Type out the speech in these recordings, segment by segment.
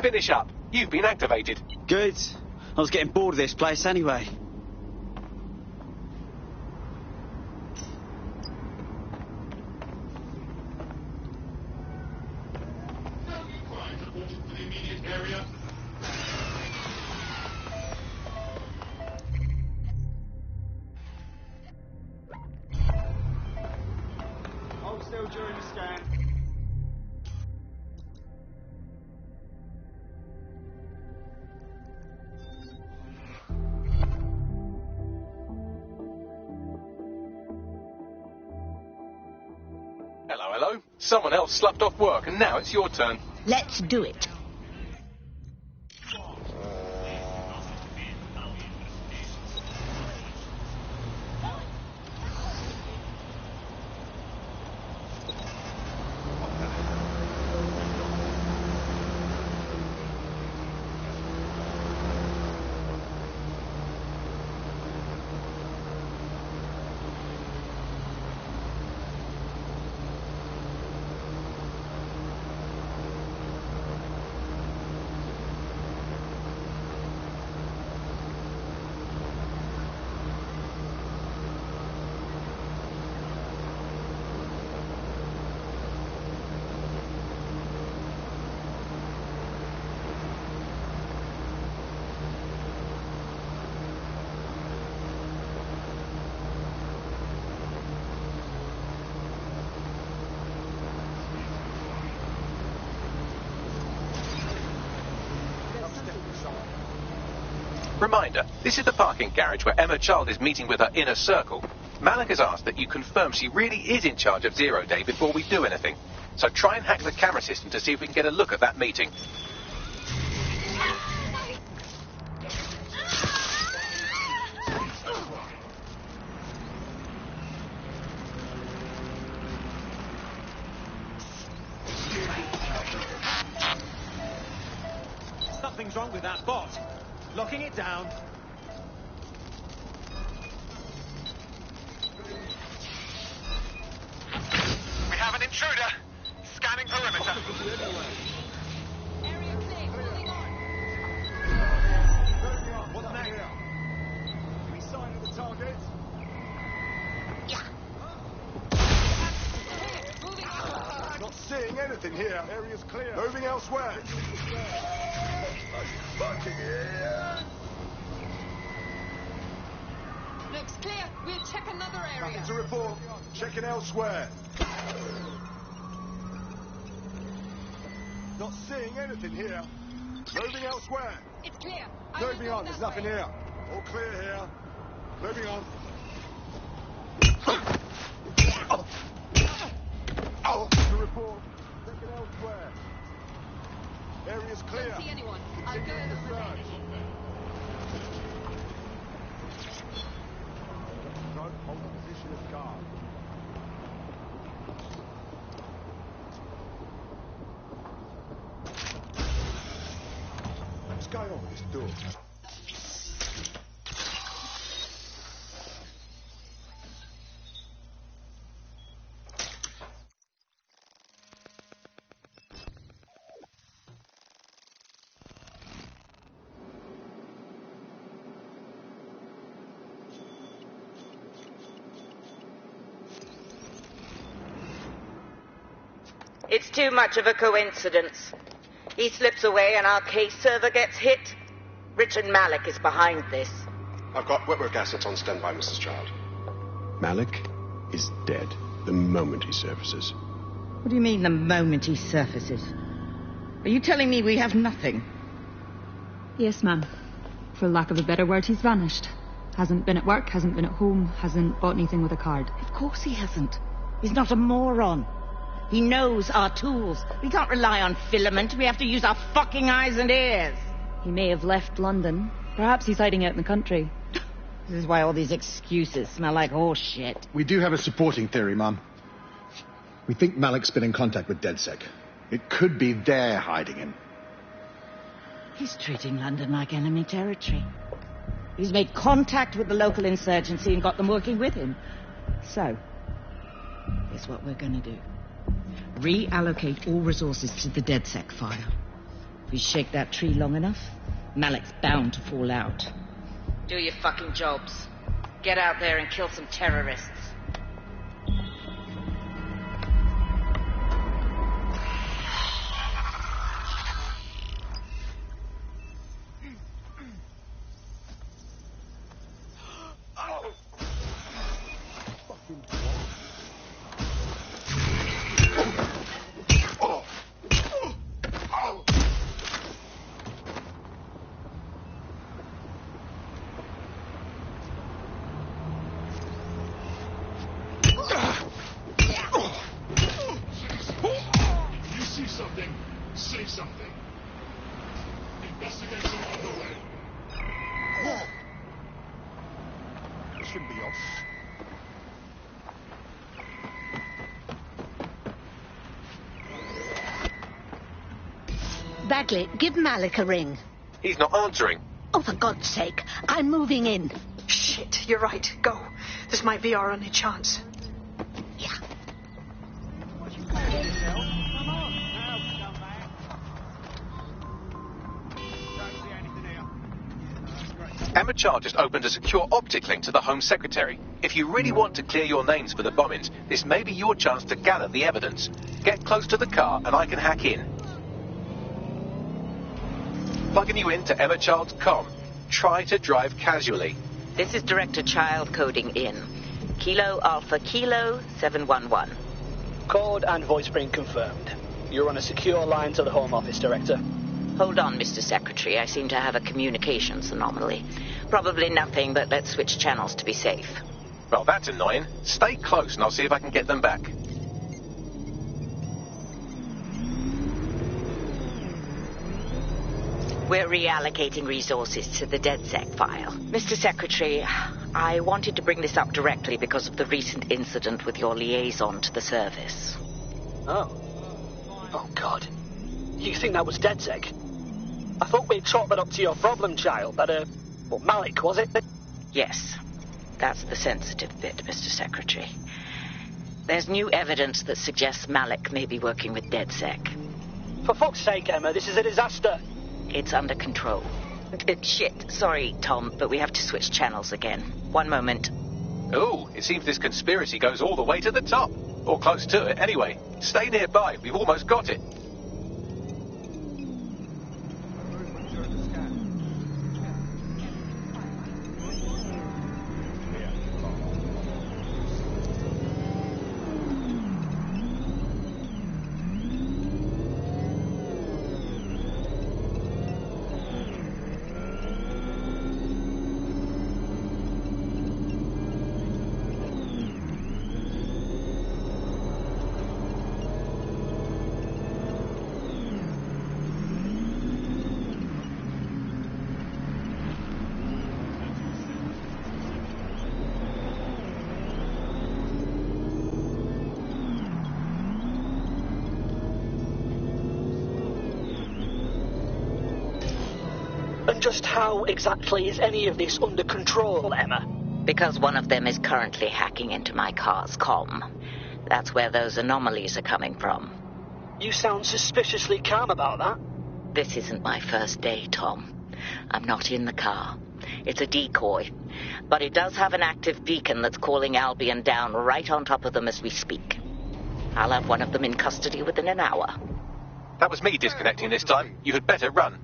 Finish up. You've been activated. Good. I was getting bored of this place anyway. Hold still during the scan. Hello, hello. Someone else slumped off work and now it's your turn. Let's do it. Reminder, this is the parking garage where Emma Child is meeting with her inner circle. Malik has asked that you confirm she really is in charge of Zero Day before we do anything. So try and hack the camera system to see if we can get a look at that meeting. Something's wrong with that bot. Locking it down. We have an intruder. Scanning perimeter. Area clear. Moving on. What's next? We sign of the target. Yeah. Moving on. Not seeing anything here. Area's clear. Moving elsewhere. Fucking here. Looks clear. We'll check another area. Nothing to report. Checking elsewhere. Not seeing anything here. Moving elsewhere. It's clear. I will Moving go on. There's that nothing way. here. All clear here. Moving on. Oh, to report. Checking elsewhere. Area's clear. Don't see anyone. I'll go in the Search. Don't hold the position as guard. What's going on with this door? It's too much of a coincidence. He slips away and our case server gets hit. Richard Malik is behind this. I've got wetwork assets on standby, Mrs. Child. Malik is dead the moment he surfaces. What do you mean the moment he surfaces? Are you telling me we have nothing? Yes, ma'am. For lack of a better word, he's vanished. Hasn't been at work, hasn't been at home, hasn't bought anything with a card. Of course he hasn't. He's not a moron. He knows our tools. We can't rely on filament. We have to use our fucking eyes and ears. He may have left London. Perhaps he's hiding out in the country. This is why all these excuses smell like horse shit. We do have a supporting theory, Mum. We think Malik's been in contact with DedSec. It could be they're hiding him. He's treating London like enemy territory. He's made contact with the local insurgency and got them working with him. So, here's what we're going to do. Reallocate all resources to the DedSec file. If we shake that tree long enough, Malik's bound to fall out. Do your fucking jobs. Get out there and kill some terrorists. Say something. Investigation underway. It shouldn't be off. Bagley, give Malik a ring. He's not answering. Oh, for God's sake. I'm moving in. Shit, you're right. Go. This might be our only chance. Yeah. Emma Child just opened a secure optic link to the Home Secretary. If you really want to clear your names for the bombings, this may be your chance to gather the evidence. Get close to the car and I can hack in. Plugging you into Emma Child's comm. Try to drive casually. This is Director Child coding in. Kilo Alpha Kilo 711. Code and voice print confirmed. You're on a secure line to the Home Office, Director. Hold on, Mr. Secretary. I seem to have a communications anomaly. Probably nothing, but let's switch channels to be safe. Well, that's annoying. Stay close and I'll see if I can get them back. We're reallocating resources to the DedSec file. Mr. Secretary, I wanted to bring this up directly because of the recent incident with your liaison to the service. Oh. Oh, God. You think that was DedSec? I thought we'd chalk that up to your problem child, that, Malik, was it? Yes. That's the sensitive bit, Mr. Secretary. There's new evidence that suggests Malik may be working with DedSec. For fuck's sake, Emma, this is a disaster. It's under control. Shit, sorry, Tom, but we have to switch channels again. One moment. Oh, it seems this conspiracy goes all the way to the top. Or close to it, anyway. Stay nearby, we've almost got it. Just how exactly is any of this under control, Emma? Because one of them is currently hacking into my car's comm. That's where those anomalies are coming from. You sound suspiciously calm about that. This isn't my first day, Tom. I'm not in the car. It's a decoy. But it does have an active beacon that's calling Albion down right on top of them as we speak. I'll have one of them in custody within an hour. That was me disconnecting this time. You had better run.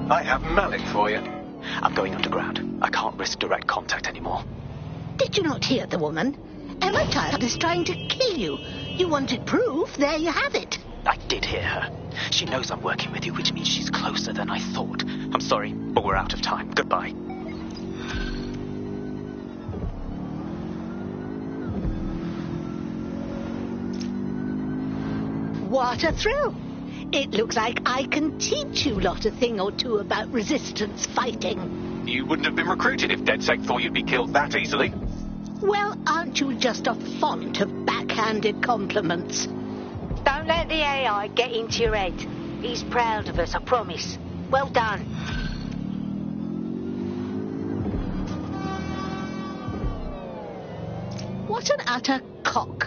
I have Malik for you. I'm going underground. I can't risk direct contact anymore. Did you not hear the woman? Emma Child is trying to kill you. You wanted proof, there you have it. I did hear her. She knows I'm working with you, which means she's closer than I thought. I'm sorry, but we're out of time. Goodbye. What a thrill. It looks like I can teach you lot a thing or two about resistance fighting. You wouldn't have been recruited if DedSec thought you'd be killed that easily. Well, aren't you just a font of backhanded compliments? Don't let the AI get into your head. He's proud of us, I promise. Well done. What an utter cock.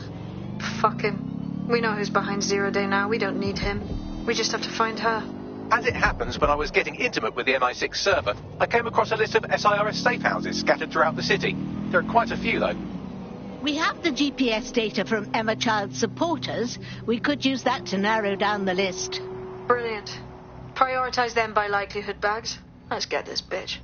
Fuck him. We know who's behind Zero Day now. We don't need him. We just have to find her. As it happens, when I was getting intimate with the MI6 server, I came across a list of SIRS safe houses scattered throughout the city. There are quite a few, though. We have the GPS data from Emma Child's supporters. We could use that to narrow down the list. Brilliant. Prioritize them by likelihood, Bags. Let's get this bitch.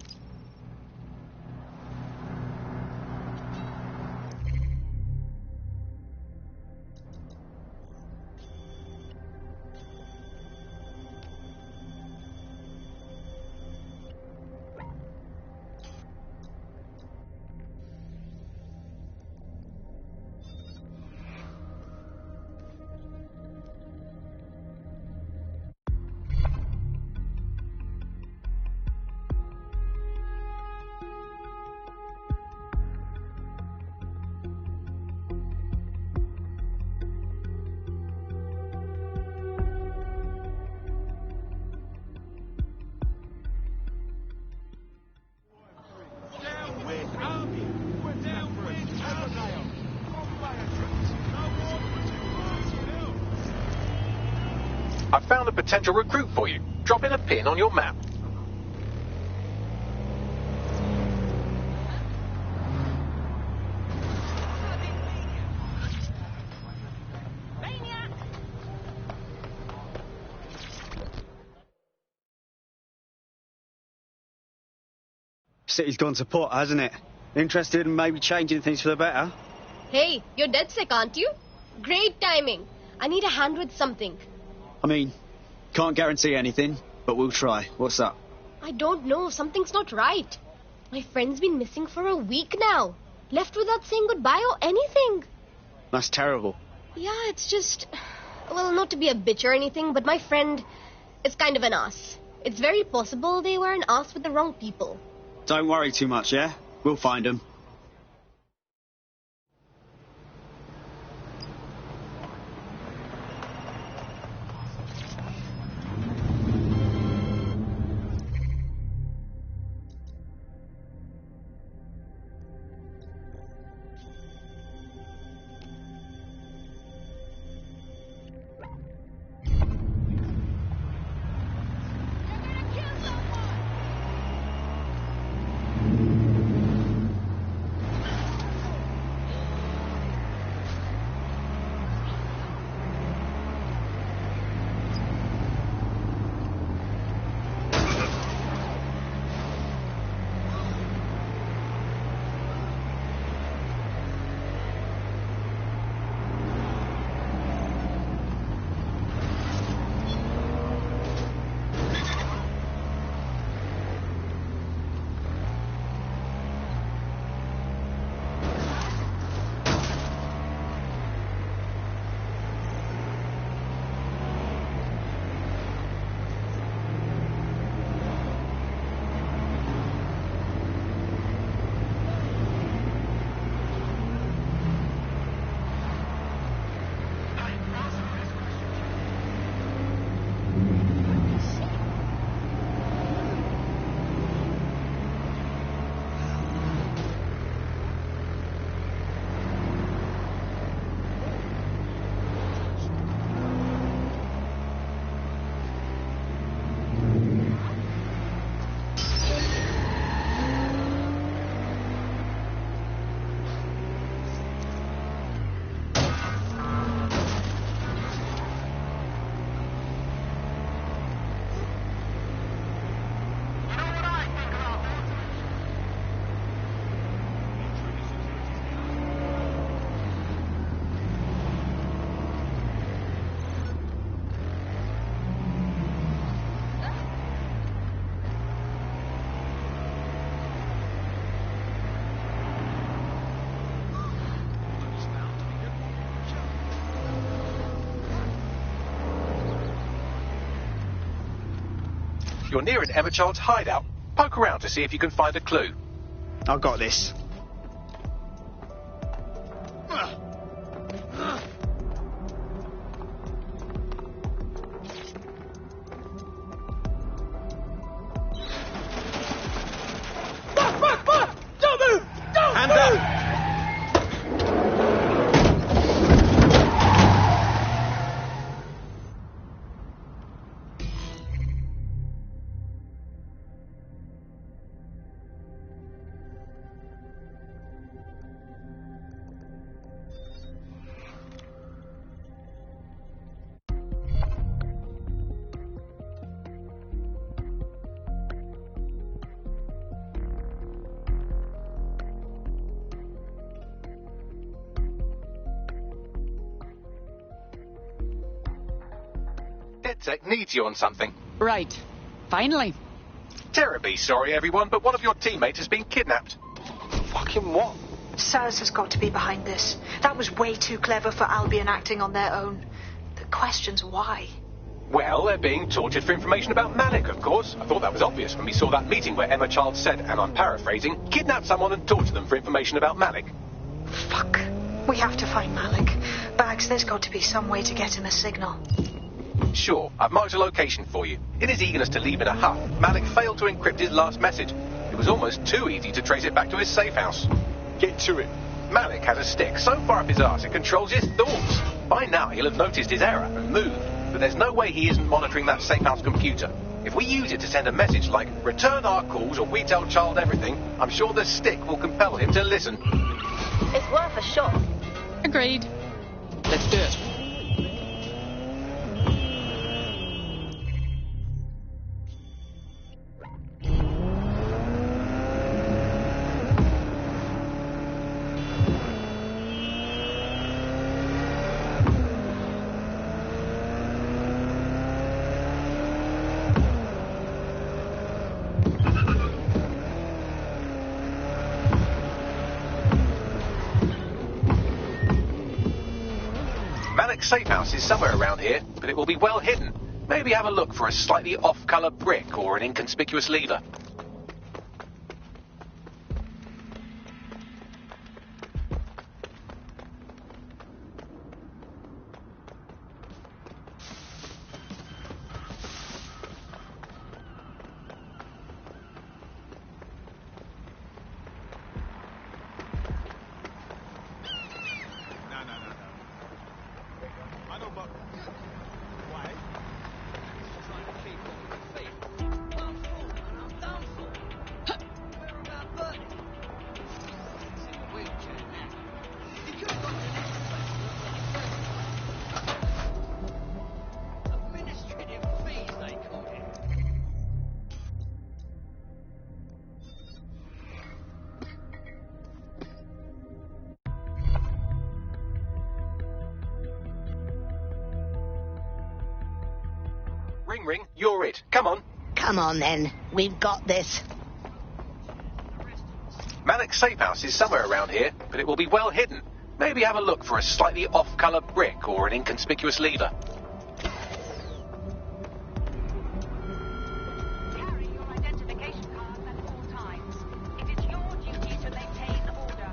I found a potential recruit for you. Drop in a pin on your map. City's gone to pot, hasn't it? Interested in maybe changing things for the better? Hey, you're dead sick, aren't you? Great timing. I need a hand with something. I mean, can't guarantee anything, but we'll try. What's up? I don't know. Something's not right. My friend's been missing for a week now. Left without saying goodbye or anything. That's terrible. Yeah, it's just... Well, not to be a bitch or anything, but my friend is kind of an ass. It's very possible they were an ass with the wrong people. Don't worry too much, yeah? We'll find them. You're near an Emma Child's hideout. Poke around to see if you can find a clue. I've got this. Fuck! Don't move! Don't Hands move! up! DedSec needs you on something. Right. Finally. Terribly sorry, everyone, but one of your teammates has been kidnapped. Fucking what? SARS has got to be behind this. That was way too clever for Albion acting on their own. The question's why. Well, they're being tortured for information about Malik, of course. I thought that was obvious when we saw that meeting where Emma Child said, and I'm paraphrasing, kidnap someone and torture them for information about Malik. Fuck. We have to find Malik. Bags, there's got to be some way to get him a signal. Sure, I've marked a location for you. In his eagerness to leave in a huff, Malik failed to encrypt his last message. It was almost too easy to trace it back to his safe house. Get to it. Malik has a stick so far up his arse it controls his thoughts. By now he'll have noticed his error and moved, but there's no way he isn't monitoring that safe house computer. If we use it to send a message like, return our calls or we tell Child everything, I'm sure the stick will compel him to listen. It's worth a shot. Agreed. Let's do it. Malik's safe house is somewhere around here, but it will be well hidden. Maybe have a look for a slightly off-colour brick or an inconspicuous lever. Ring, you're it. Come on. Come on, then. We've got this. Malik's safe house is somewhere around here, but it will be well hidden. Maybe have a look for a slightly off-colour brick or an inconspicuous lever. Carry your identification card at all times. It is your duty to maintain order.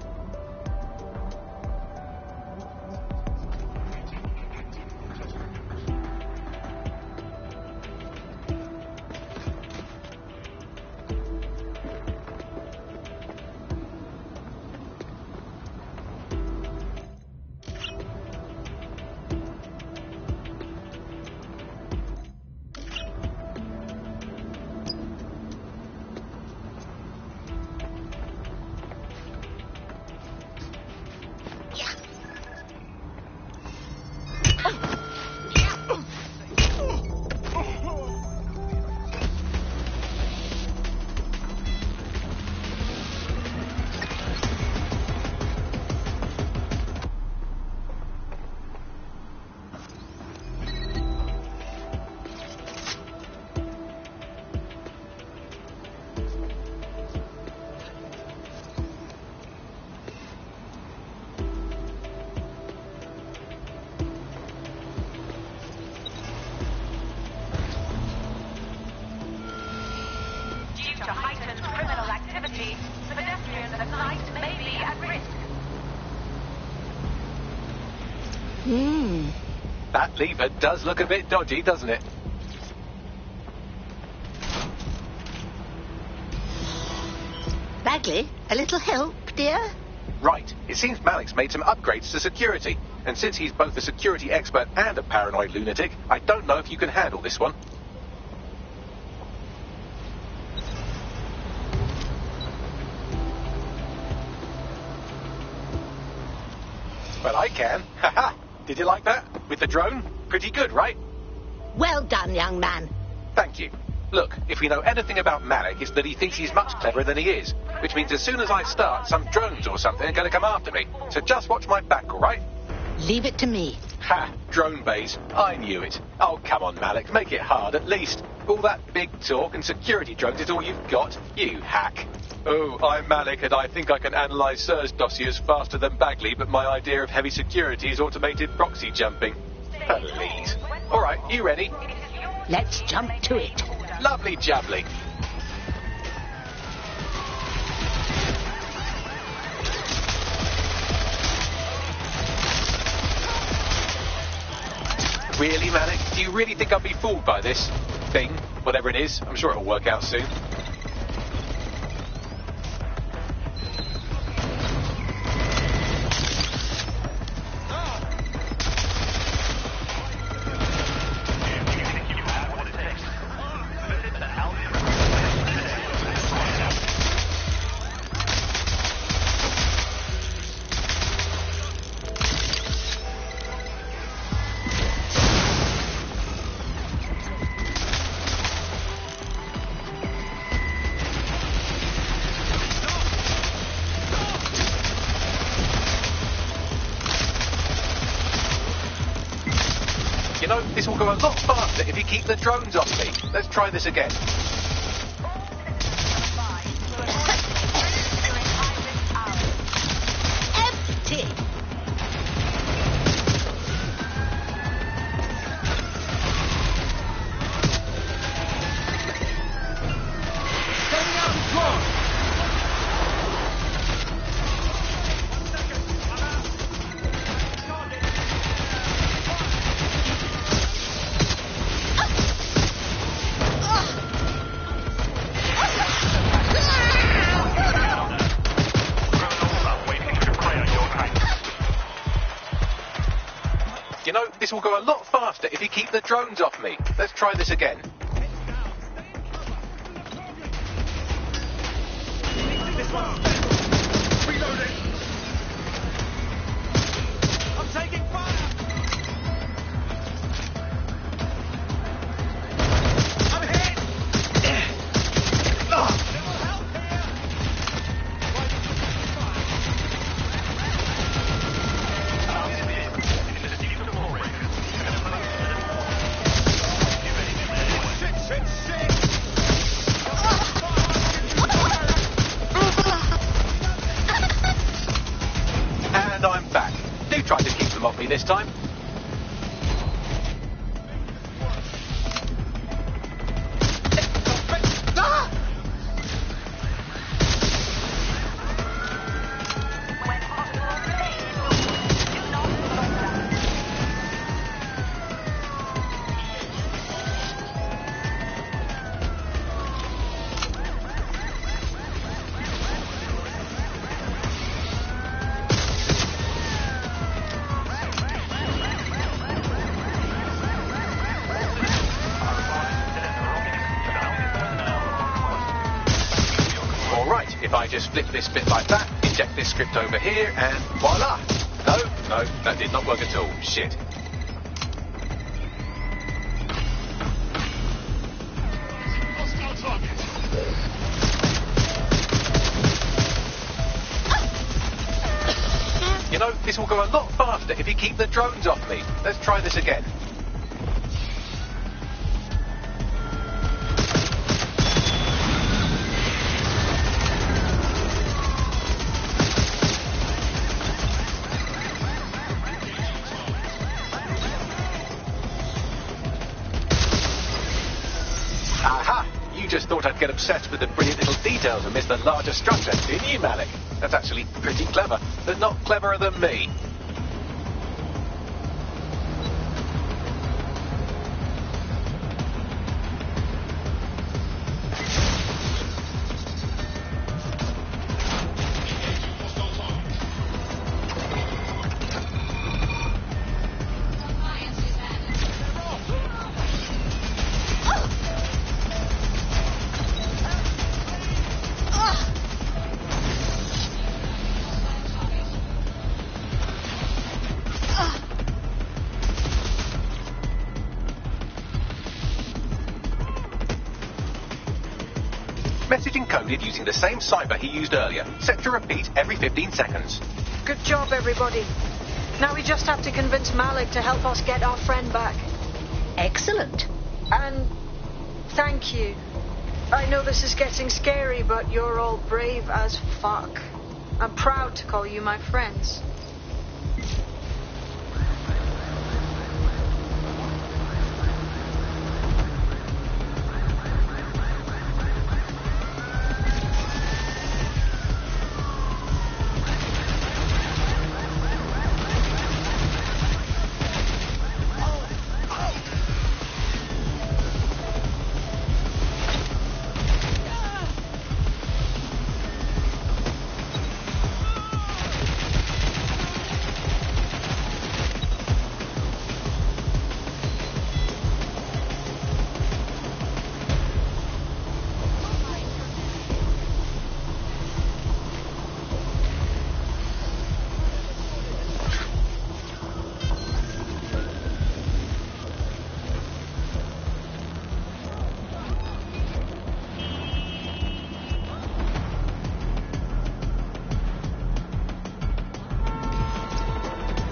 Due to heightened criminal activity, pedestrians at night may be at risk. That lever does look a bit dodgy, doesn't it? Bagley, a little help, dear? Right. It seems Malik's made some upgrades to security. And since he's both a security expert and a paranoid lunatic, I don't know if you can handle this one. Well, I can. Haha! Did you like that? With the drone? Pretty good, right? Well done, young man. Thank you. Look, if we know anything about Malik, it's that he thinks he's much cleverer than he is. Which means as soon as I start, some drones or something are going to come after me. So just watch my back, all right? Leave it to me. Ha! Drone bays. I knew it. Oh, come on, Malik. Make it hard, at least. All that big talk and security drones is all you've got. You hack. Oh, I'm Malik, and I think I can analyse SIRS dossiers faster than Bagley, but my idea of heavy security is automated proxy jumping. Please. All right, you ready? Let's jump to it. Lovely jubbly. Really, Malik? Do you really think I'll be fooled by this thing? Whatever it is, I'm sure it'll work out soon. You know, this will go a lot faster if you keep the drones off me. Let's try this again. Empty. You know, this will go a lot faster if you keep the drones off me. Let's try this again. This one's reloading. I'm taking fire. I'm hit. And I'm back. Do try to keep them off me this time. Alright, if I just flip this bit like that, inject this script over here, and voila! No, that did not work at all. Shit. You know, this will go a lot faster if you keep the drones off me. Let's try this again. Aha! You just thought I'd get obsessed with the brilliant little details and miss the larger structure, didn't you, Malik? That's actually pretty clever, but not cleverer than me. Message encoded using the same cipher he used earlier, set to repeat every 15 seconds. Good job, everybody. Now we just have to convince Malik to help us get our friend back. Excellent. And thank you. I know this is getting scary, but you're all brave as fuck. I'm proud to call you my friends.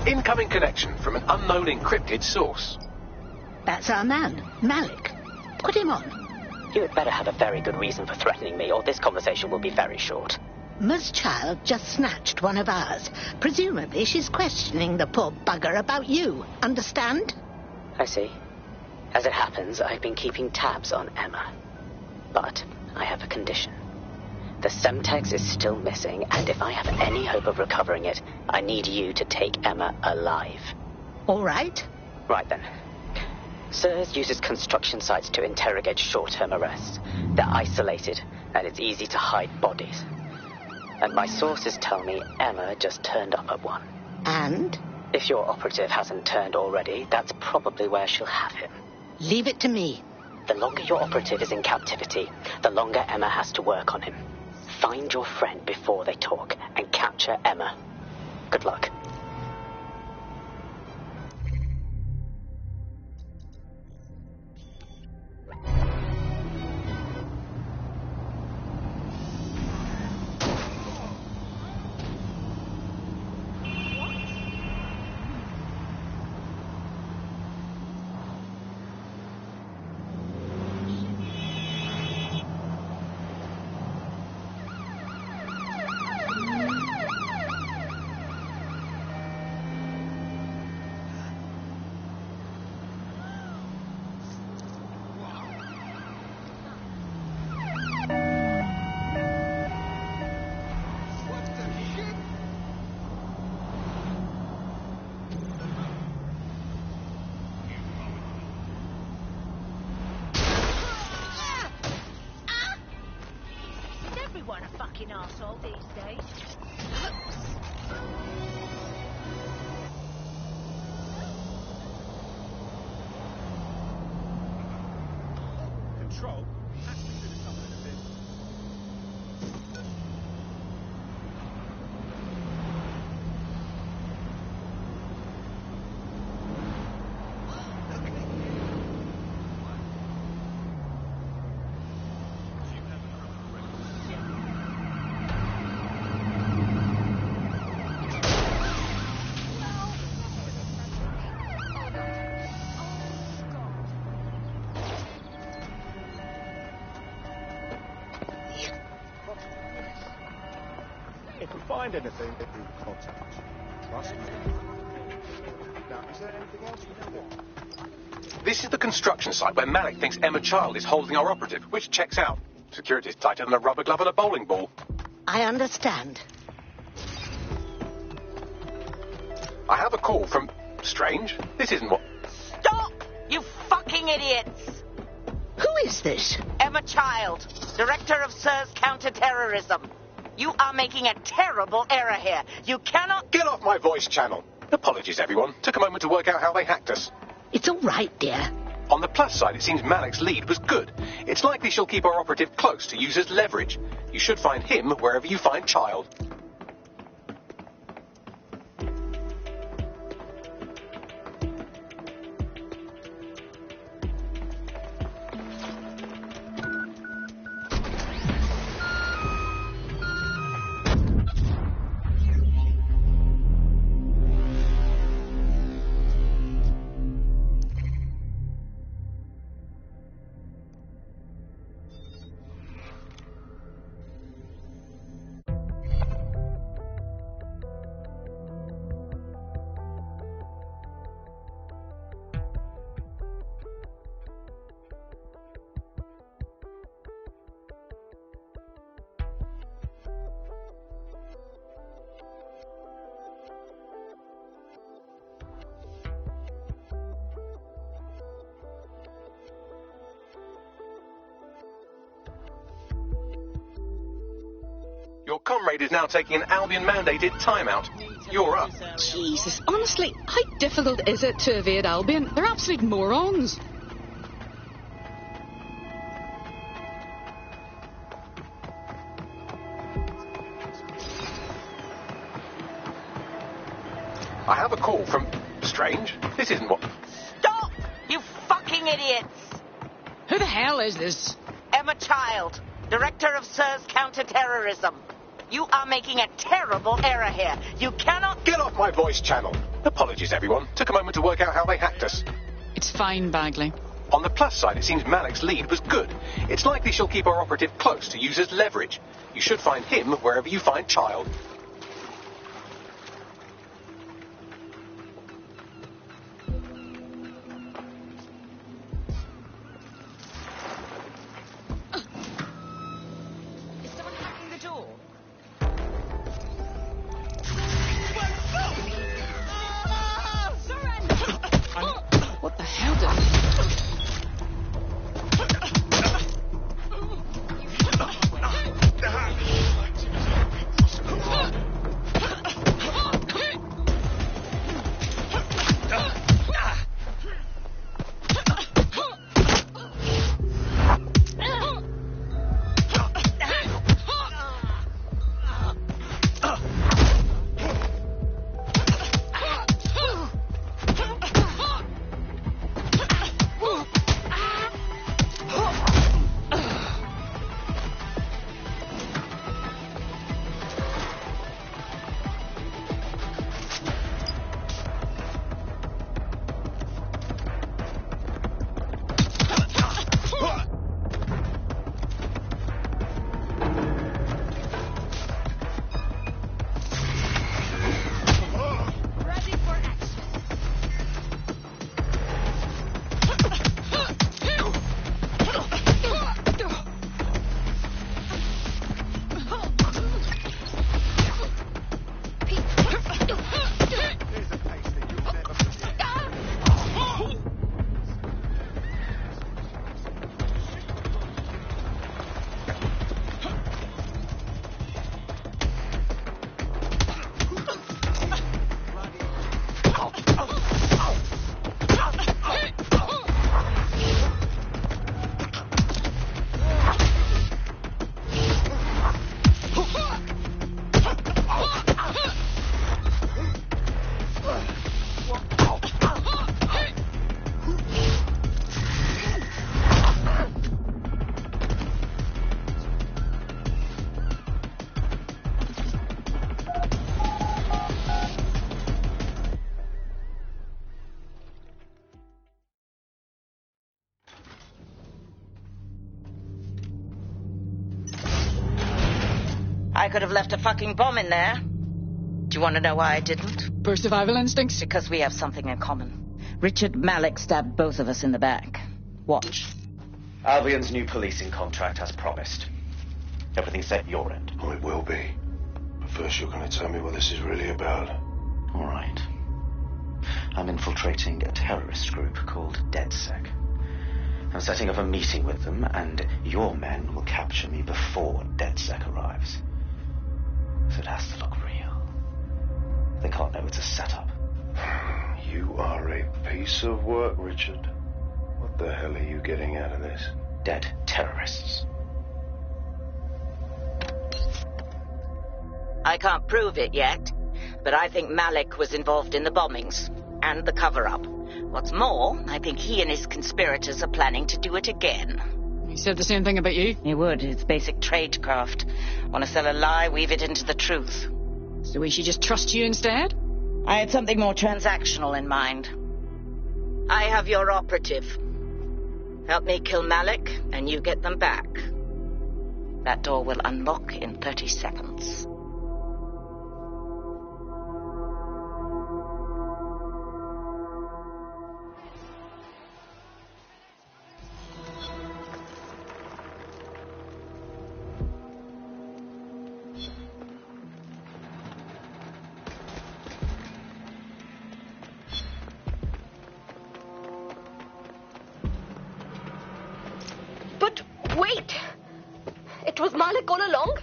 Incoming connection from an unknown encrypted source. That's our man, Malik. Put him on. You had better have a very good reason for threatening me, or this conversation will be very short. Ms. Child just snatched one of ours. Presumably she's questioning the poor bugger about you. Understand? I see. As it happens, I've been keeping tabs on Emma. But I have a condition. The Semtex is still missing, and if I have any hope of recovering it, I need you to take Emma alive. All right. Right then. SIRS uses construction sites to interrogate short-term arrests. They're isolated, and it's easy to hide bodies. And my sources tell me Emma just turned up at one. And? If your operative hasn't turned already, that's probably where she'll have him. Leave it to me. The longer your operative is in captivity, the longer Emma has to work on him. Find your friend before they talk and capture Emma. Good luck. Arsehole these days. Control has to do something a bit. If we find anything, we will contact you. Trust me. Now, is there anything else we know of? This is the construction site where Malik thinks Emma Child is holding our operative, which checks out. Security's tighter than a rubber glove on a bowling ball. I understand. I have a call from... Strange. This isn't what... Stop, you fucking idiots! Who is this? Emma Child, Director of SIRS Counter-Terrorism. You are making a terrible error here. You cannot... Get off my voice channel. Apologies, everyone. Took a moment to work out how they hacked us. It's all right, dear. On the plus side, it seems Malik's lead was good. It's likely she'll keep our operative close to use as leverage. You should find him wherever you find Child. comrade is now taking an Albion-mandated timeout. You're up. Jesus, honestly, how difficult is it to evade Albion? They're absolute morons. I have a call from... Strange. This isn't what... Stop! You fucking idiots! Who the hell is this? Emma Child, Director of SIRS Counter-Terrorism. You are making a terrible error here. You cannot... Get off my voice channel. Apologies, everyone. Took a moment to work out how they hacked us. It's fine, Bagley. On the plus side, it seems Malik's lead was good. It's likely she'll keep our operative close to use as leverage. You should find him wherever you find Child. Is someone hacking the door? What the hell did... I could have left a fucking bomb in there. Do you want to know why I didn't? Poor survival instincts? Because we have something in common. Richard Malik stabbed both of us in the back. Watch. Albion's new policing contract as promised. Everything set your end. Oh, it will be. But first you're going to tell me what this is really about. All right. I'm infiltrating a terrorist group called DedSec. I'm setting up a meeting with them, and your men will capture me before DedSec arrives. So it has to look real. They can't know it's a setup. You are a piece of work, Richard. What the hell are you getting out of this? Dead terrorists. I can't prove it yet, but I think Malik was involved in the bombings and the cover-up. What's more, I think he and his conspirators are planning to do it again. He said the same thing about you? He would. It's basic tradecraft. Want to sell a lie, weave it into the truth. So we should just trust you instead? I had something more transactional in mind. I have your operative. Help me kill Malik, and you get them back. That door will unlock in 30 seconds. But wait! It was Malik all along?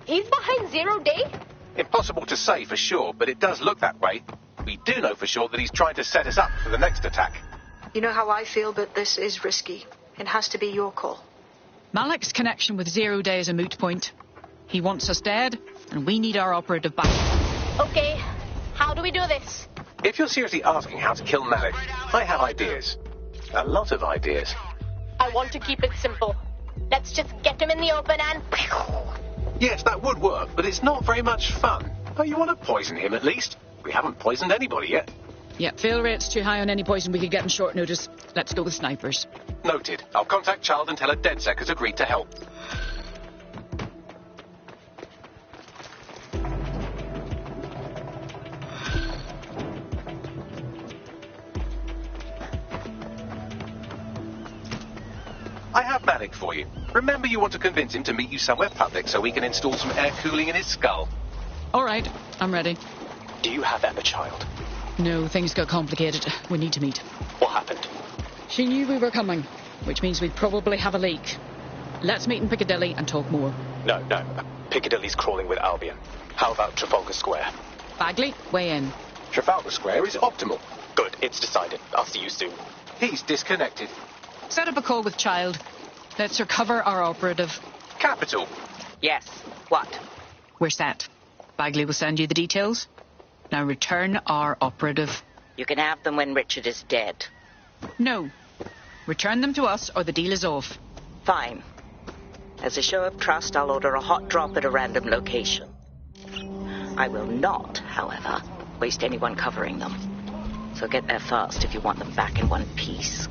He's behind 0 Day? Impossible to say for sure, but it does look that way. We do know for sure that he's trying to set us up for the next attack. You know how I feel, but this is risky. It has to be your call. Malik's connection with 0 Day is a moot point. He wants us dead, and we need our operative back. Okay, how do we do this? If you're seriously asking how to kill Malik, I have ideas. A lot of ideas. I want to keep it simple. Let's just get him in the open and... Yes, that would work, but it's not very much fun. Oh, you want to poison him at least? We haven't poisoned anybody yet. Yeah, fail rate's too high on any poison we could get on short notice. Let's go with snipers. Noted. I'll contact Child and tell her DedSec has agreed to help. I have Malik for you. Remember, you want to convince him to meet you somewhere public so we can install some air cooling in his skull. All right, I'm ready. Do you have Emma, Child? No, things got complicated. We need to meet. What happened? She knew we were coming, which means we'd probably have a leak. Let's meet in Piccadilly and talk more. No. Piccadilly's crawling with Albion. How about Trafalgar Square? Bagley, weigh in. Trafalgar Square is optimal. Good, it's decided. I'll see you soon. He's disconnected. Set up a call with Child. Let's recover our operative. Capital. Yes. What? We're set. Bagley will send you the details. Now return our operative. You can have them when Richard is dead. No. Return them to us or the deal is off. Fine. As a show of trust, I'll order a hot drop at a random location. I will not, however, waste anyone covering them. So get there fast if you want them back in one piece.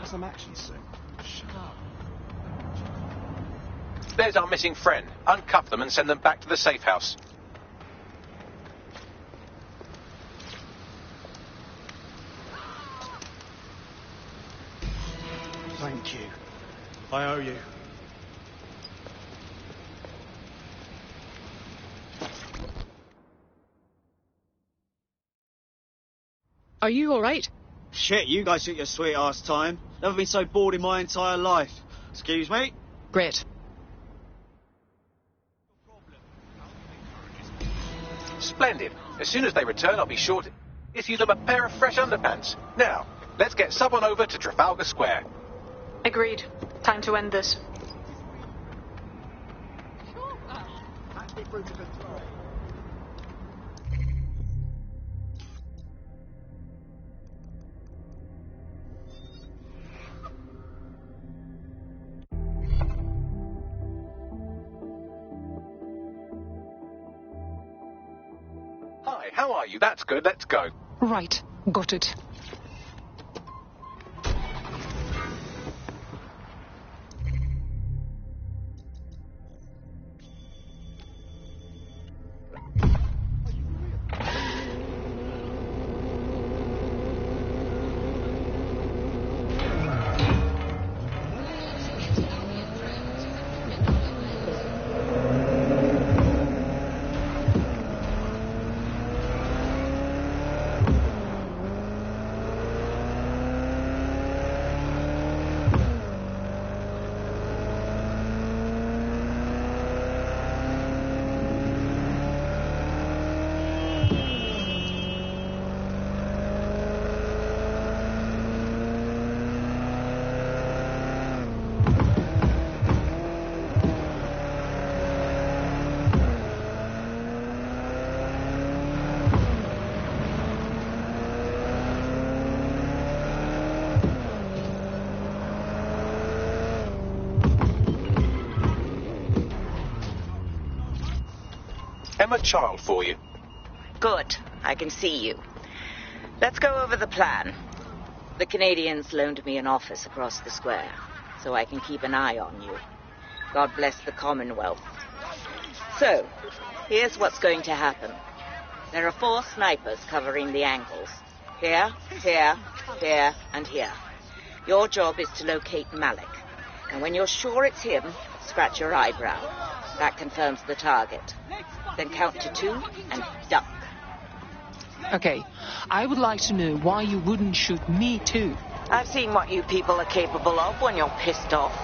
Some action soon. Shut up. There's our missing friend. Uncuff them and send them back to the safe house. Thank you. I owe you. Are you all right? Shit, you guys took your sweet ass time. Never been so bored in my entire life. Excuse me? Great. Splendid. As soon as they return, I'll be sure to issue them a pair of fresh underpants. Now, let's get someone over to Trafalgar Square. Agreed. Time to end this. Hi, how are you? That's good. Let's go. Right. Got it. Emma Child for you. Good. I can see you. Let's go over the plan. The Canadians loaned me an office across the square, so I can keep an eye on you. God bless the Commonwealth. So, here's what's going to happen. There are 4 snipers covering the angles. Here, here, here, and here. Your job is to locate Malik. And when you're sure it's him, scratch your eyebrow. That confirms the target. Then count to 2 and duck. Okay, I would like to know why you wouldn't shoot me too. I've seen what you people are capable of when you're pissed off.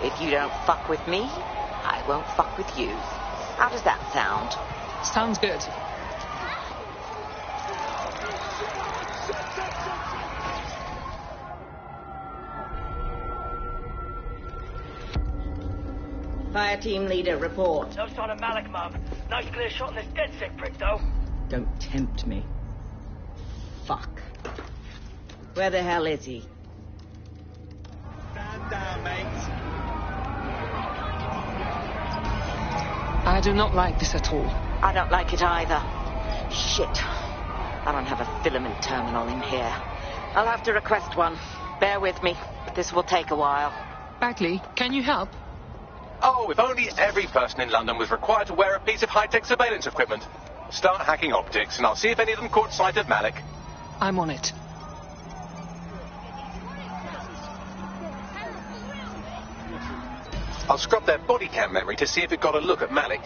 If you don't fuck with me, I won't fuck with you. How does that sound? Sounds good. Fire team leader, report. No sign of Malik, Mum. Nice clear shot on this DedSec prick, though. Don't tempt me. Fuck. Where the hell is he? Stand down, mate. I do not like this at all. I don't like it either. Shit. I don't have a filament terminal in here. I'll have to request one. Bear with me. This will take a while. Bagley, can you help? Oh, if only every person in London was required to wear a piece of high-tech surveillance equipment. Start hacking optics, and I'll see if any of them caught sight of Malik. I'm on it. I'll scrub their body cam memory to see if it got a look at Malik.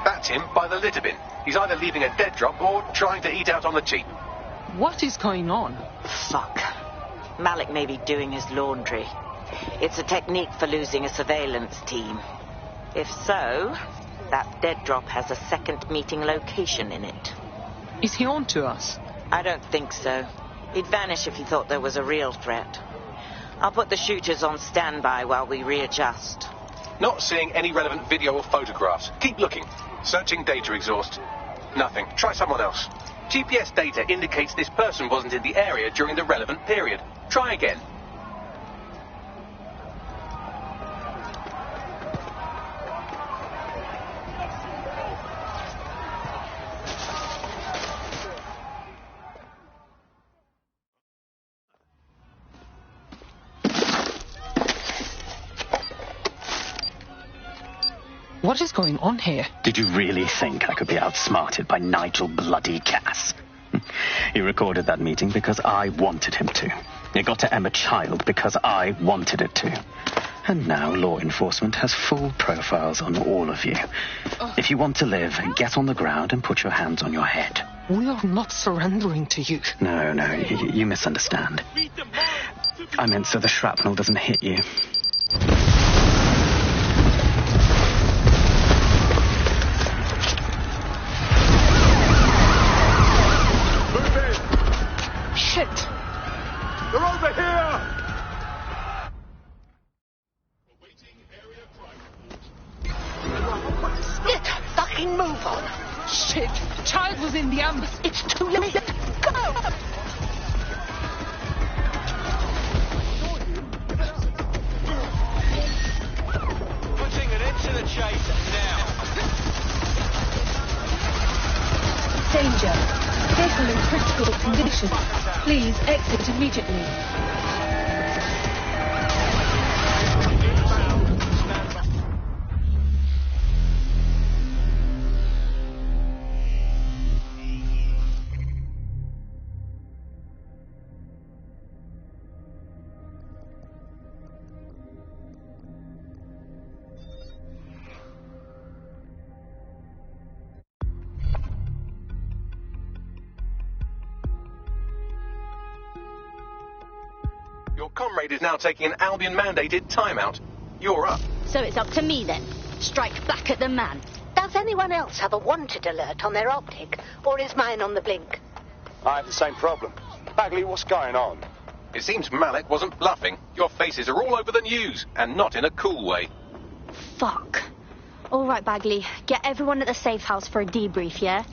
That's him by the litter bin. He's either leaving a dead drop or trying to eat out on the cheap. What is going on? Fuck. Malik may be doing his laundry. It's a technique for losing a surveillance team. If so, that dead drop has a second meeting location in it. Is he on to us? I don't think so. He'd vanish if he thought there was a real threat. I'll put the shooters on standby while we readjust. Not seeing any relevant video or photographs. Keep looking. Searching data exhaust. Nothing. Try someone else. GPS data indicates this person wasn't in the area during the relevant period. Try again. What is going on here? Did you really think I could be outsmarted by Nigel bloody Cass? He recorded that meeting because I wanted him to. It got to Emma Child because I wanted it to. And now law enforcement has full profiles on all of you. If you want to live, get on the ground and put your hands on your head. We are not surrendering to you. No, you misunderstand. I meant so the shrapnel doesn't hit you. Shit! They're over here! Get a fucking move on! Shit! Child was in the ambulance. It's too late. Go! Putting an end to the chase now. Danger. Vehicle in critical condition. Please exit immediately. Your comrade is now taking an Albion-mandated timeout. You're up. So it's up to me then. Strike back at the man. Does anyone else have a wanted alert on their optic, or is mine on the blink? I have the same problem. Bagley, what's going on? It seems Malik wasn't bluffing. Your faces are all over the news, and not in a cool way. Fuck. All right, Bagley. Get everyone at the safe house for a debrief, yeah?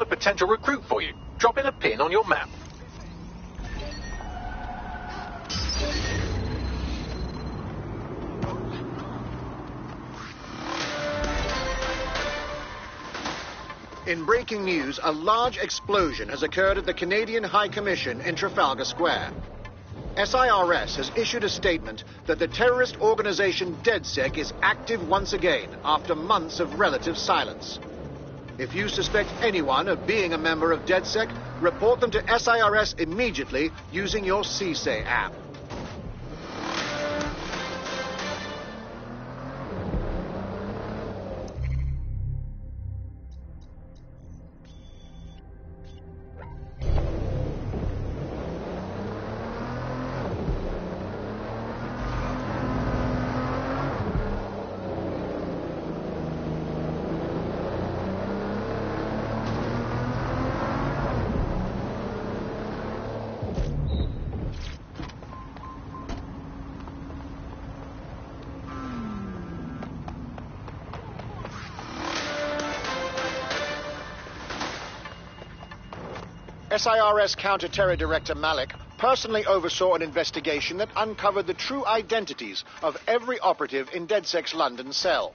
potential recruit for you. Drop in a pin on your map. In breaking news, a large explosion has occurred at the Canadian High Commission in Trafalgar Square. SIRS has issued a statement that the terrorist organization DedSec is active once again after months of relative silence. If you suspect anyone of being a member of DedSec, report them to SIRS immediately using your CSAY app. SIRS Counter-Terror Director Malik personally oversaw an investigation that uncovered the true identities of every operative in DedSec's London cell.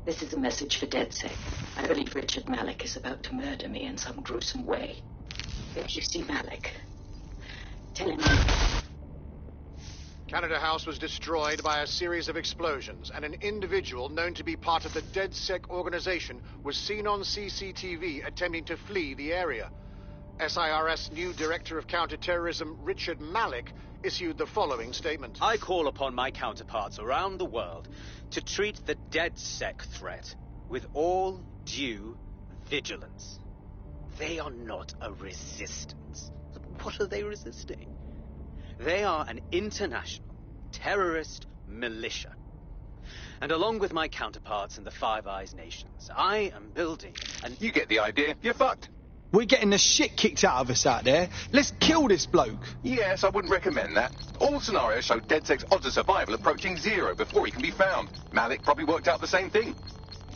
This is a message for DedSec. I believe Richard Malik is about to murder me in some gruesome way. If you see Malik, tell him. Canada House was destroyed by a series of explosions, and an individual known to be part of the DedSec organization was seen on CCTV attempting to flee the area. SIRS new Director of Counterterrorism, Richard Malik, issued the following statement. I call upon my counterparts around the world to treat the DedSec threat with all due vigilance. They are not a resistance. What are they resisting? They are an international terrorist militia. And along with my counterparts in the Five Eyes nations, I am building an... You get the idea. You're fucked. We're getting the shit kicked out of us out there. Let's kill this bloke. Yes, I wouldn't recommend that. All scenarios show DedSec's odds of survival approaching 0 before he can be found. Malik probably worked out the same thing.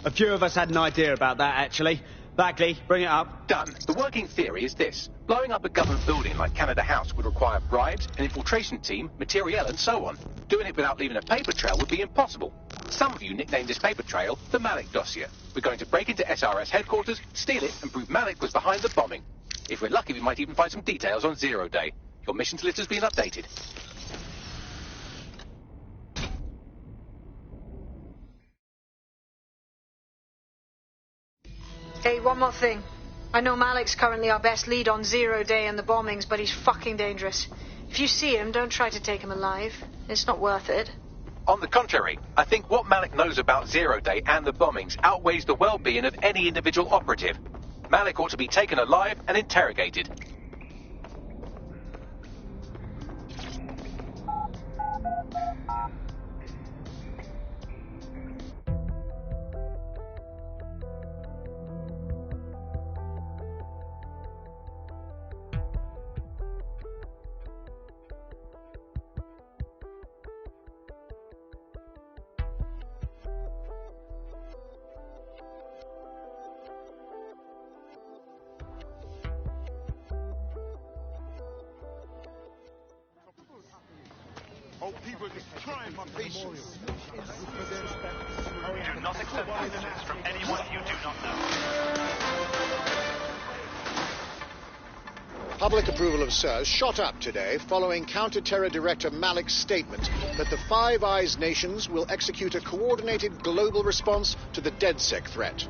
A few of us had an idea about that, actually. Bagley, bring it up. Done. The working theory is this. Blowing up a government building like Canada House would require bribes, an infiltration team, materiel, and so on. Doing it without leaving a paper trail would be impossible. Some of you nicknamed this paper trail the Malik dossier. We're going to break into SRS headquarters, steal it, and prove Malik was behind the bombing. If we're lucky, we might even find some details on Zero Day. Your missions list has been updated. Hey, one more thing. I know Malik's currently our best lead on Zero Day and the bombings, but he's fucking dangerous. If you see him, don't try to take him alive. It's not worth it. On the contrary, I think what Malik knows about Zero Day and the bombings outweighs the well-being of any individual operative. Malik ought to be taken alive and interrogated. Oh, people are just trying my patience. Do not accept messages from anyone you do not know. Public approval of SIRS shot up today following Counter-Terror Director Malik's statement that the Five Eyes nations will execute a coordinated global response to the DedSec threat.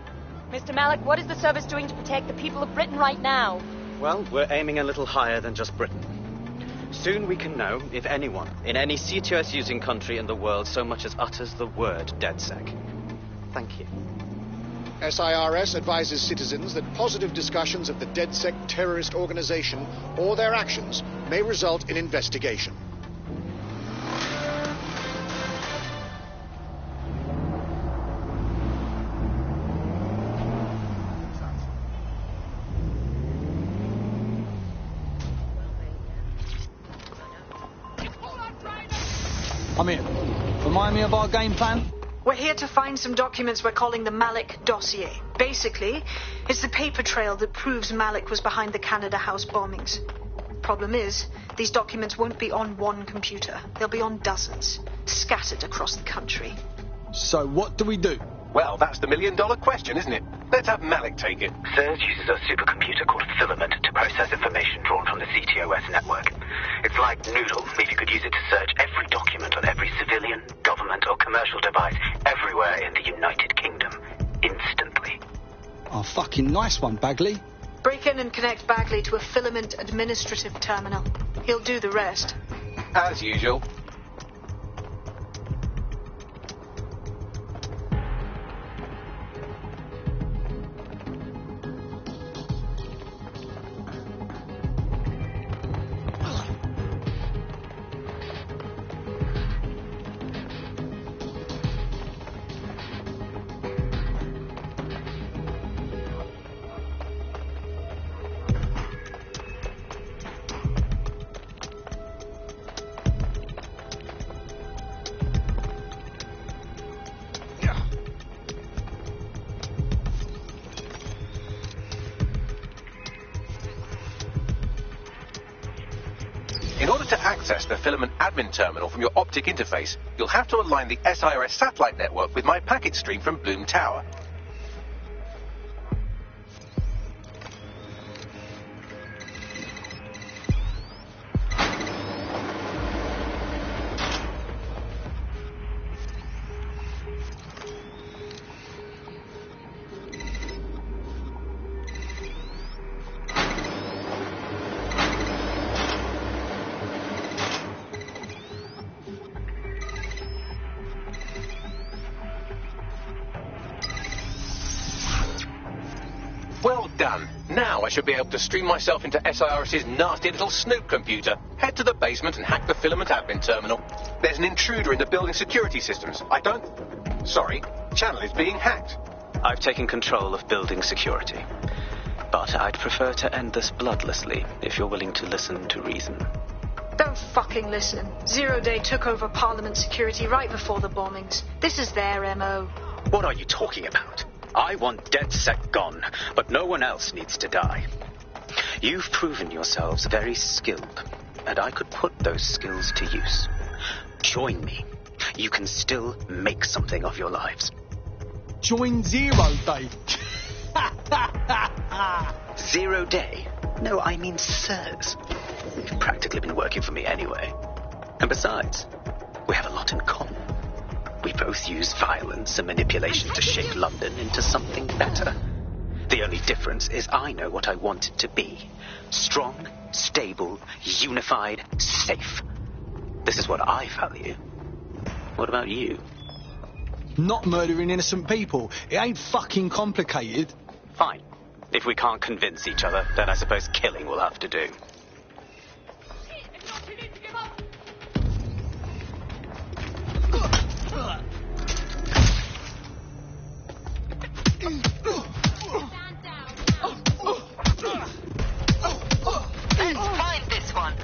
Mr. Malik, what is the service doing to protect the people of Britain right now? Well, we're aiming a little higher than just Britain. Soon we can know if anyone in any CTOS-using country in the world so much as utters the word DedSec. Thank you. SIRS advises citizens that positive discussions of the DedSec terrorist organization or their actions may result in investigation. I'm here. Remind me of our game plan? We're here to find some documents we're calling the Malik dossier. Basically, it's the paper trail that proves Malik was behind the Canada House bombings. Problem is, these documents won't be on one computer. They'll be on dozens, scattered across the country. So what do we do? Well, that's the million-dollar question, isn't it? Let's have Malik take it. SIRS uses a supercomputer called Filament to process information drawn from the CTOS network. It's like Noodle, if you could use it to search every document on every civilian, government or commercial device everywhere in the United Kingdom, instantly. Oh, fucking nice one, Bagley. Break in and connect Bagley to a Filament administrative terminal. He'll do the rest. As usual. In order to access the Filament admin terminal from your optic interface, you'll have to align the SIRS satellite network with my packet stream from Bloom Tower. Well done. Now I should be able to stream myself into SIRS's nasty little snoop computer, head to the basement and hack the Filament admin terminal. There's an intruder in the building security systems. Sorry, channel is being hacked. I've taken control of building security. But I'd prefer to end this bloodlessly, if you're willing to listen to reason. Don't fucking listen. Zero Day took over Parliament security right before the bombings. This is their MO. What are you talking about? I want DedSec gone, but no one else needs to die. You've proven yourselves very skilled, and I could put those skills to use. Join me. You can still make something of your lives. Join Zero Day. 0 Day? No, I mean SIRS. You've practically been working for me anyway. And besides, we have a lot in common. We both use violence and manipulation to shape London into something better. The only difference is I know what I want it to be. Strong, stable, unified, safe. This is what I value. What about you? Not murdering innocent people. It ain't fucking complicated. Fine. If we can't convince each other, then I suppose killing will have to do. Let's find this one.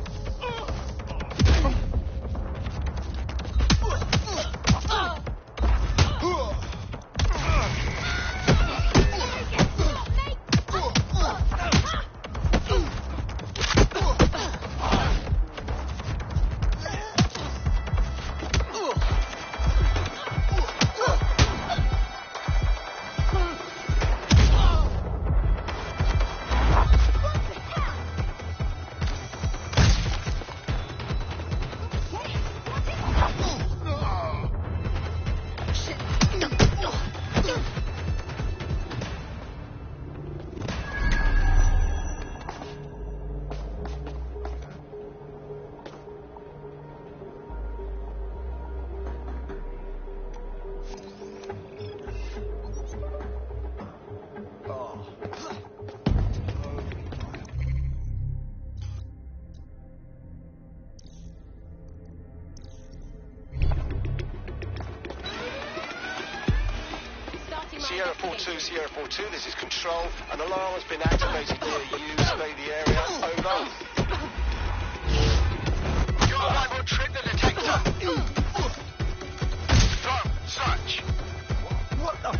Sierra 42, this is Control. An alarm has been activated near you. Survey the area. Over. Your line will trip the detector. Drone, search. What the?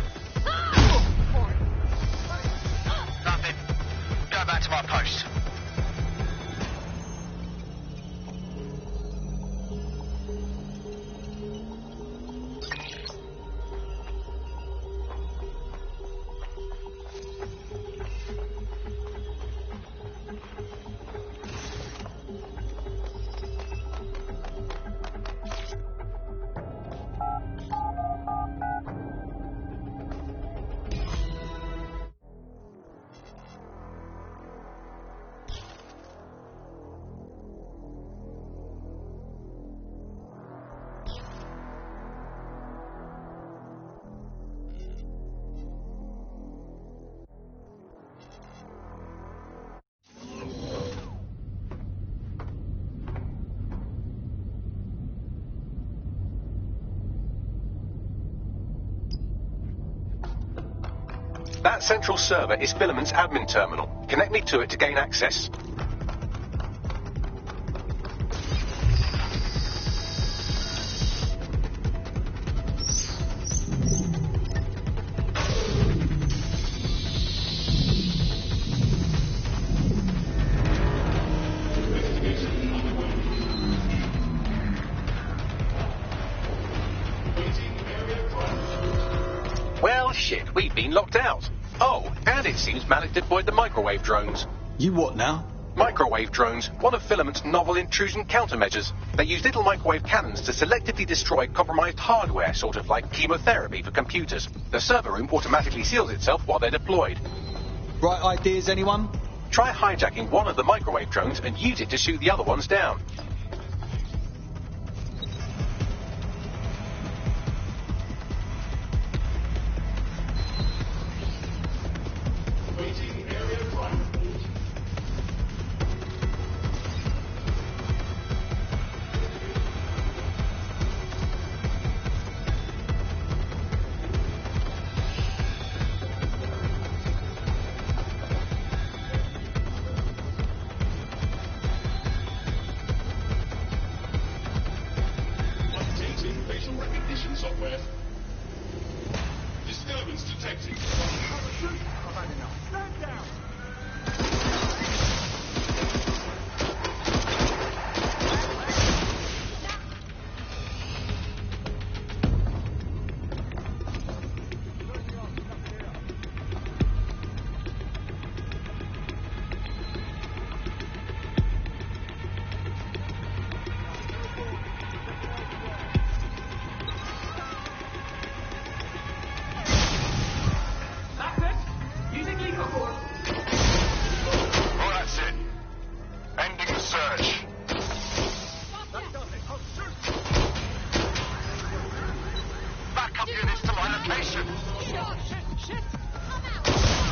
Nothing. Go back to my post. That central server is Filament's admin terminal. Connect me to it to gain access. Well, shit, we've been locked out. Oh, and it seems Malik deployed the microwave drones. You what now? Microwave drones, one of Filament's novel intrusion countermeasures. They use little microwave cannons to selectively destroy compromised hardware, sort of like chemotherapy for computers. The server room automatically seals itself while they're deployed. Right ideas, anyone? Try hijacking one of the microwave drones and use it to shoot the other ones down. Software. Disturbance detected. I've had enough. Stand down.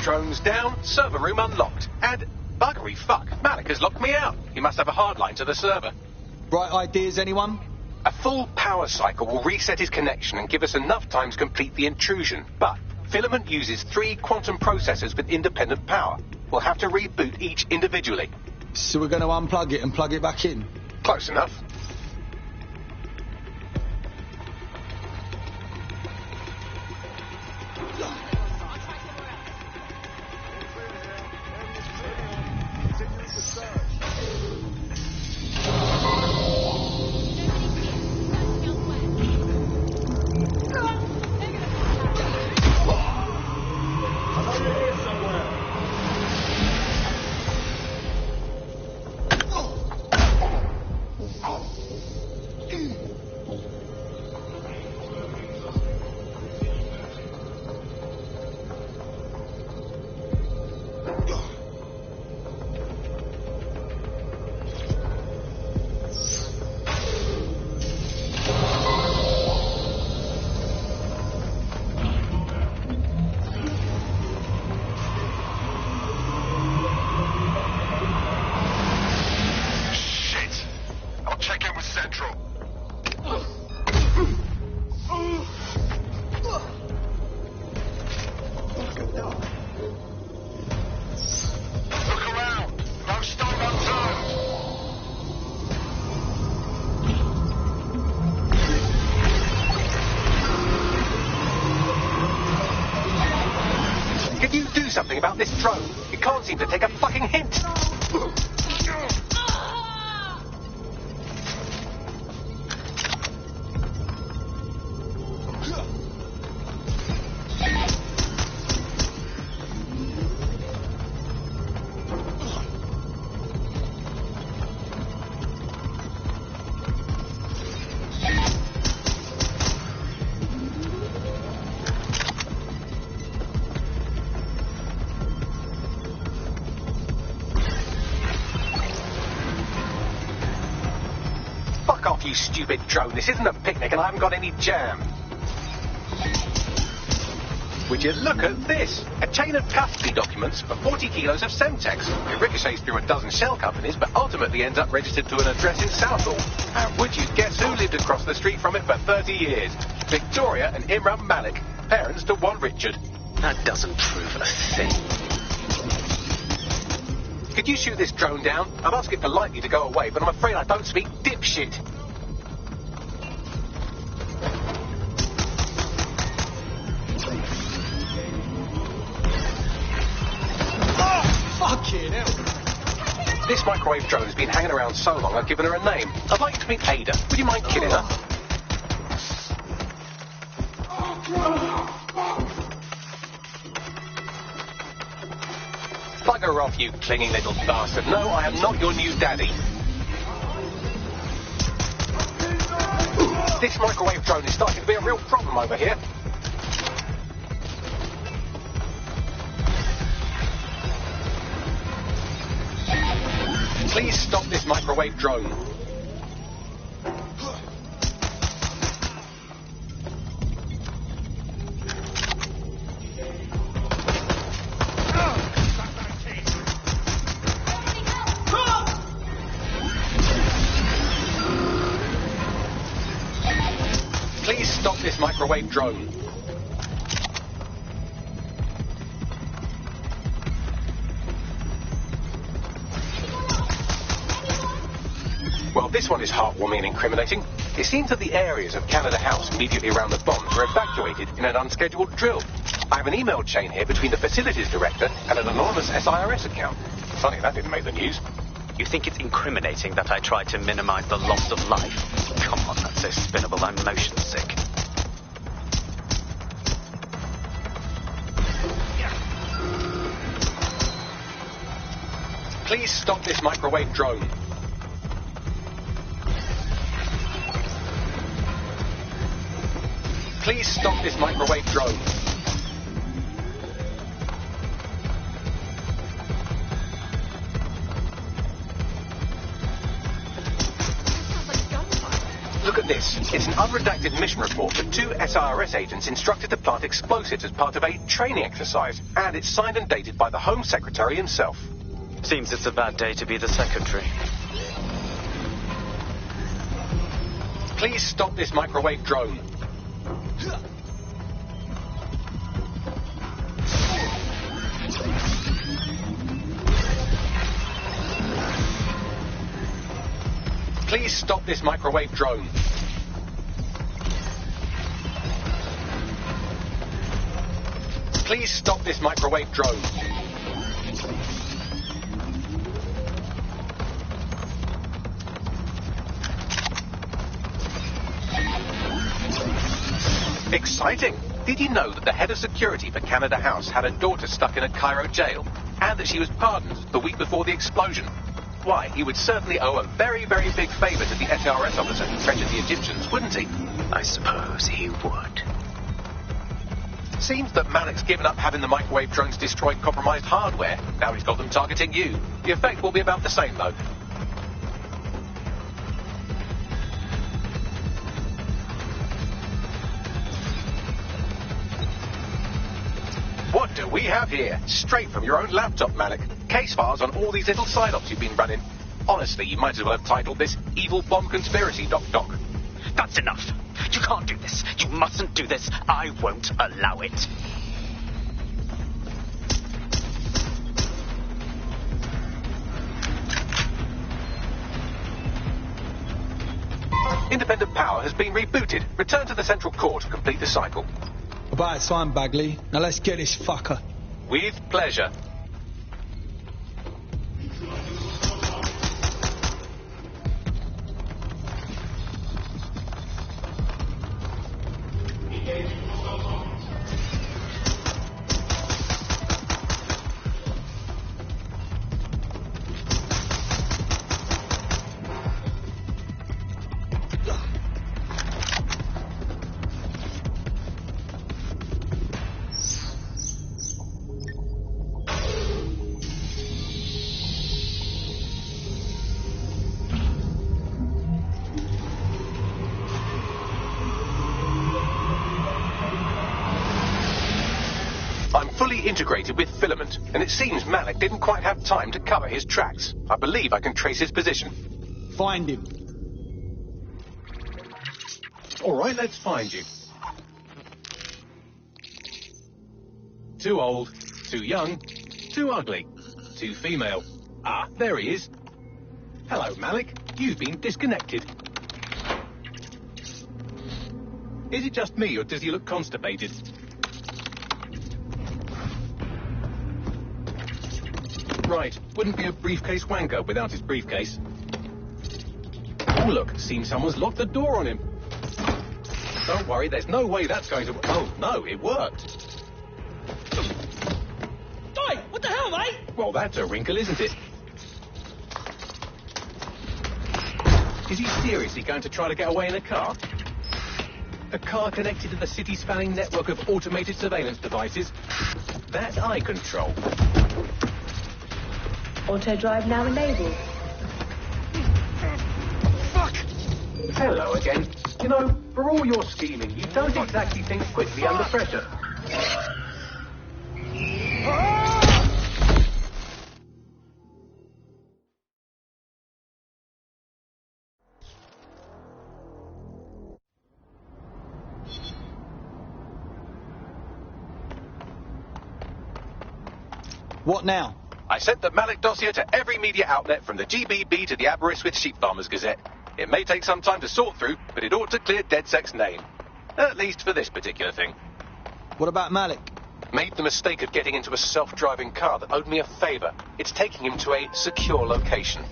Drones down, server room unlocked. And buggery fuck, Malik has locked me out. He must have a hard line to the server. Bright ideas, anyone? A full power cycle will reset his connection and give us enough time to complete the intrusion. But Filament uses 3 quantum processors with independent power. We'll have to reboot each individually. So we're going to unplug it and plug it back in? Close enough. something about this drone. You can't seem to take a fucking hint. You stupid drone, this isn't a picnic and I haven't got any jam. Would you look at this? A chain of custody documents for 40 kilos of Semtex. It ricochets through a dozen shell companies, but ultimately ends up registered to an address in Southall. And would you guess who lived across the street from it for 30 years? Victoria and Imran Malik, parents to one Richard. That doesn't prove a thing. Could you shoot this drone down? I've asked it politely to go away, but I'm afraid I don't speak dipshit. Fucking hell. This microwave drone has been hanging around so long I've given her a name. I'd like you to meet Ada. Would you mind killing her? Bugger off, you clinging little bastard. No, I am not your new daddy. This microwave drone is starting to be a real problem over here. Please stop this microwave drone. Please stop this microwave drone. Well, this one is heartwarming and incriminating. It seems that the areas of Canada House immediately around the bombs were evacuated in an unscheduled drill. I have an email chain here between the facilities director and an anonymous SIRS account. Funny, that didn't make the news. You think it's incriminating that I tried to minimize the loss of life? Come on, that's so spinnable, I'm motion sick. Please stop this microwave drone. Please stop this microwave drone. Look at this. It's an unredacted mission report that 2 SIRS agents instructed to plant explosives as part of a training exercise. And it's signed and dated by the Home Secretary himself. Seems it's a bad day to be the Secretary. Please stop this microwave drone. Please stop this microwave drone. Please stop this microwave drone. Exciting! Did you know that the head of security for Canada House had a daughter stuck in a Cairo jail, and that she was pardoned the week before the explosion? Why, he would certainly owe a very, very big favour to the SRS officer who treasured the Egyptians, wouldn't he? I suppose he would. Seems that Malik's given up having the microwave drones destroy compromised hardware. Now he's got them targeting you. The effect will be about the same, though. What do we have here? Straight from your own laptop, Malik. Case files on all these little side ops you've been running. Honestly, you might as well have titled this Evil Bomb Conspiracy, Doc. That's enough. You can't do this. You mustn't do this. I won't allow it. Independent power has been rebooted. Return to the central core to complete the cycle. About time, Bagley. Now let's get this fucker. With pleasure. Integrated with Filament, and it seems Malik didn't quite have time to cover his tracks. I believe I can trace his position. Find him. All right, let's find you. Too old, too young, too ugly, too female. Ah, there he is. Hello, Malik. You've been disconnected. Is it just me, or does he look constipated? Right, wouldn't be a briefcase wanker without his briefcase. Oh look, seems someone's locked the door on him. Don't worry, there's no way that's going to... Oh, no, it worked. Oi, what the hell, mate? Well, that's a wrinkle, isn't it? Is he seriously going to try to get away in a car? A car connected to the city-spanning network of automated surveillance devices? That's eye control. Auto drive now enabled. Fuck! Hello again. You know, for all your scheming, you don't exactly think quickly under pressure. What now? I sent the Malik dossier to every media outlet from the GBB to the Aberystwyth Sheep Farmers Gazette. It may take some time to sort through, but it ought to clear DedSec's name. At least for this particular thing. What about Malik? Made the mistake of getting into a self-driving car that owed me a favour. It's taking him to a secure location.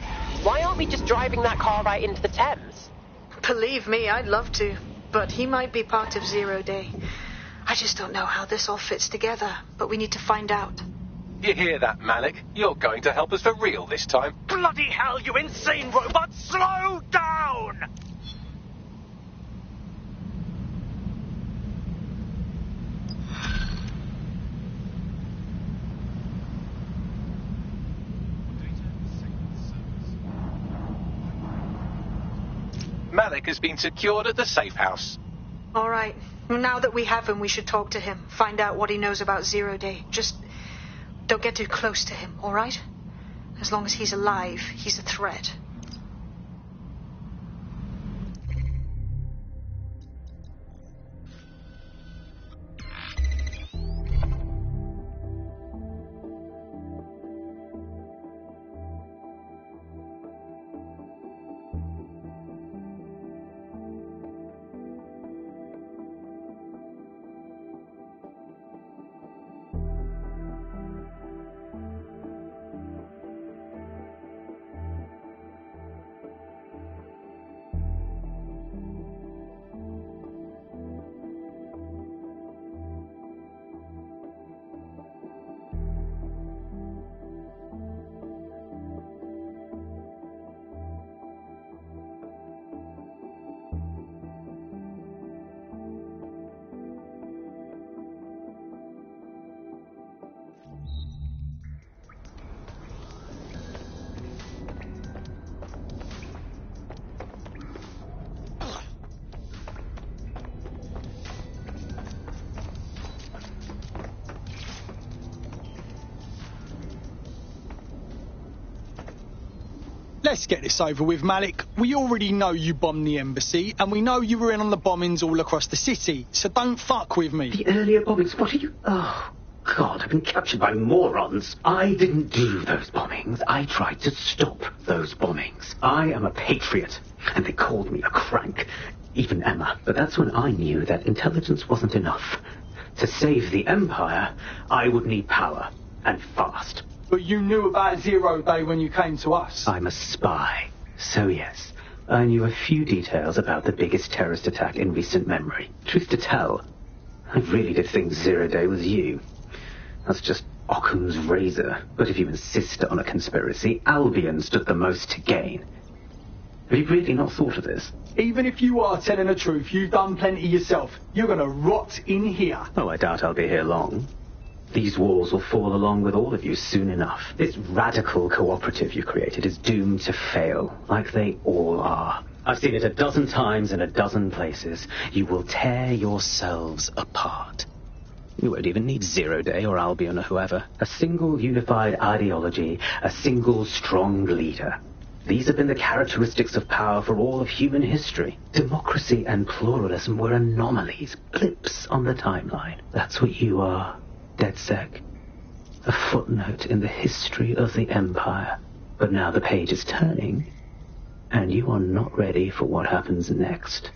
Why aren't we just driving that car right into the Thames? Believe me, I'd love to. But he might be part of Zero Day. I just don't know how this all fits together, but we need to find out. You hear that, Malik? You're going to help us for real this time. Bloody hell, you insane robot! Slow down! Malik has been secured at the safe house. All right. Now that we have him, we should talk to him. Find out what he knows about Zero Day. Just don't get too close to him, all right? As long as he's alive, he's a threat. Let's get this over with, Malik. We already know you bombed the embassy, and we know you were in on the bombings all across the city, so don't fuck with me. The earlier bombings? What are you... Oh, God, I've been captured by morons. I didn't do those bombings. I tried to stop those bombings. I am a patriot, and they called me a crank. Even Emma. But that's when I knew that intelligence wasn't enough. To save the Empire, I would need power, and fast. But you knew about Zero Day when you came to us. I'm a spy, so yes, I knew a few details about the biggest terrorist attack in recent memory. Truth to tell, I really did think Zero Day was you. That's just Occam's razor. But if you insist on a conspiracy, Albion stood the most to gain. Have you really not thought of this? Even if you are telling the truth, you've done plenty yourself. You're gonna rot in here. Oh, I doubt I'll be here long. These walls will fall along with all of you soon enough. This radical cooperative you created is doomed to fail, like they all are. I've seen it a dozen times in a dozen places. You will tear yourselves apart. You won't even need Zero Day or Albion or whoever. A single unified ideology, a single strong leader. These have been the characteristics of power for all of human history. Democracy and pluralism were anomalies, blips on the timeline. That's what you are, DedSec. A footnote in the history of the Empire. But now the page is turning, and you are not ready for what happens next.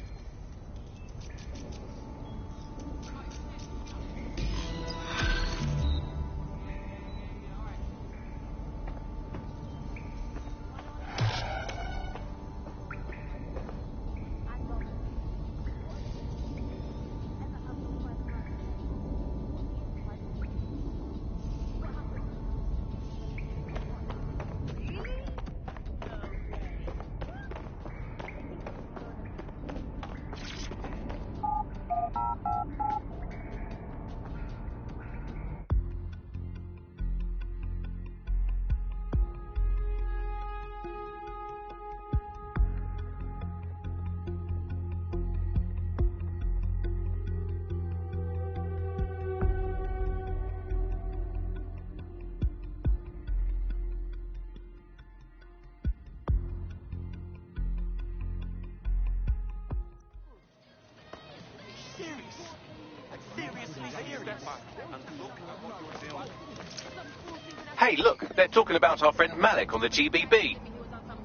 Hey, look, they're talking about our friend Malik on the GBB.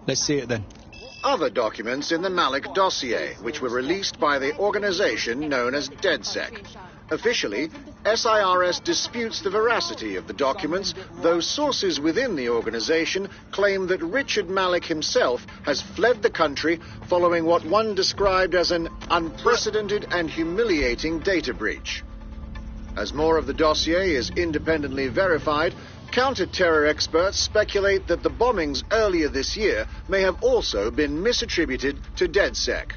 Let's see it then. Other documents in the Malik dossier, which were released by the organization known as DedSec. Officially, SIRS disputes the veracity of the documents, though sources within the organization claim that Richard Malik himself has fled the country following what one described as an unprecedented and humiliating data breach. As more of the dossier is independently verified, counter-terror experts speculate that the bombings earlier this year may have also been misattributed to DedSec.